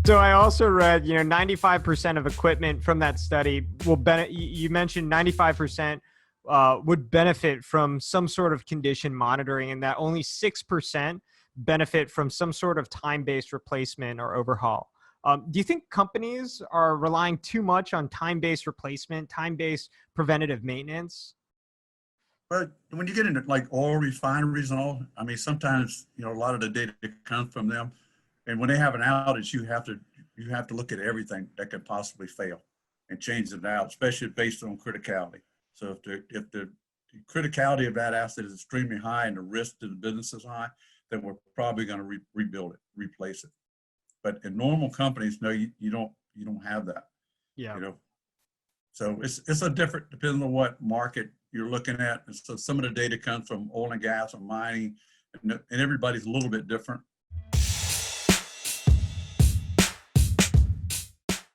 So I also read, 95% of equipment from that study will benefit. You mentioned 95% would benefit from some sort of condition monitoring, and that only 6% benefit from some sort of time-based replacement or overhaul. Do you think companies are relying too much on time-based replacement, time-based preventative maintenance? But when you get into like oil refineries and all, I mean, sometimes, a lot of the data comes from them. And when they have an outage, you have to look at everything that could possibly fail and change it out, especially based on criticality. So if the criticality of that asset is extremely high and the risk to the business is high, then we're probably going to rebuild it, replace it. But in normal companies, no, you don't have that. Yeah. You know, so it's a different, depending on what market you're looking at. And so some of the data comes from oil and gas and mining, and everybody's a little bit different.